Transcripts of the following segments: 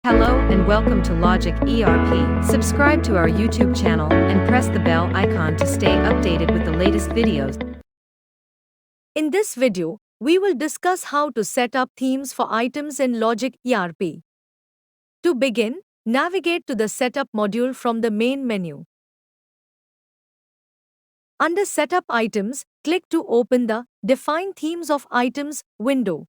Hello and welcome to Logic ERP. Subscribe to our YouTube channel and press the bell icon to stay updated with the latest videos. In this video, we will discuss how to set up themes for items in Logic ERP. To begin, navigate to the Setup module from the main menu. Under Setup Items, click to open the Define Themes of Items window.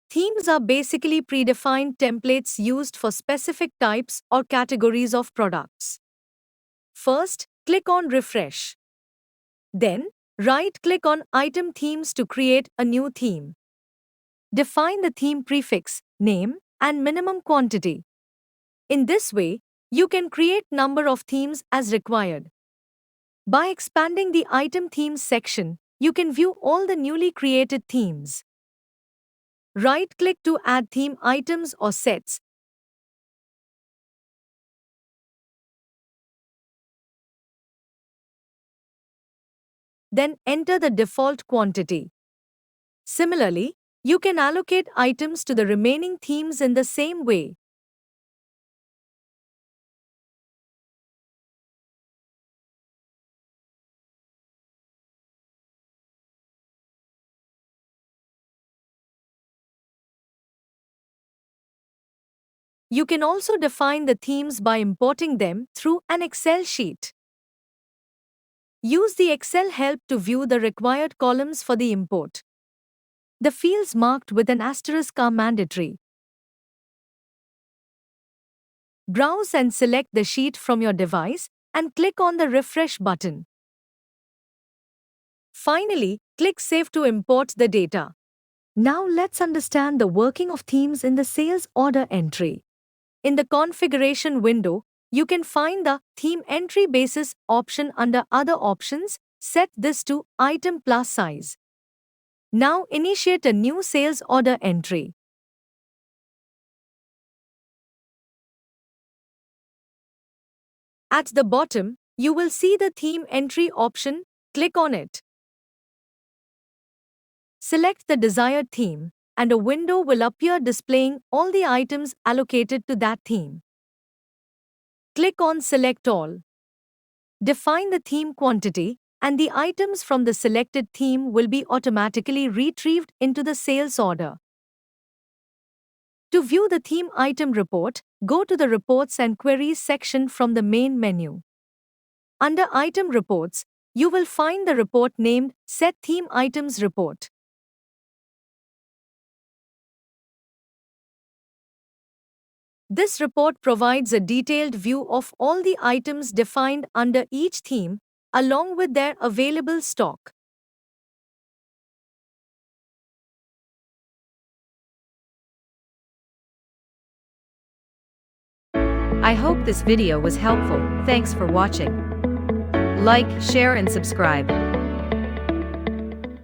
Themes are basically predefined templates used for specific types or categories of products. First, click on Refresh. Then, right-click on Item Themes to create a new theme. Define the theme prefix, name, and minimum quantity. In this way, you can create number of themes as required. By expanding the Item Themes section, you can view all the newly created themes. Right-click to add theme items or sets. Then enter the default quantity. Similarly, you can allocate items to the remaining themes in the same way. You can also define the themes by importing them through an Excel sheet. Use the Excel help to view the required columns for the import. The fields marked with an asterisk are mandatory. Browse and select the sheet from your device and click on the Refresh button. Finally, click Save to import the data. Now let's understand the working of themes in the sales order entry. In the configuration window, you can find the Theme Entry Basis option under Other Options. Set this to Item plus Size. Now initiate a new sales order entry. At the bottom, you will see the Theme Entry option. Click on it. Select the desired theme, and a window will appear displaying all the items allocated to that theme. Click on Select All. Define the theme quantity, and the items from the selected theme will be automatically retrieved into the sales order. To view the theme item report, go to the Reports and Queries section from the main menu. Under Item Reports, you will find the report named Set Theme Items Report. This report provides a detailed view of all the items defined under each theme, along with their available stock. I hope this video was helpful. Thanks for watching. Like, share and subscribe.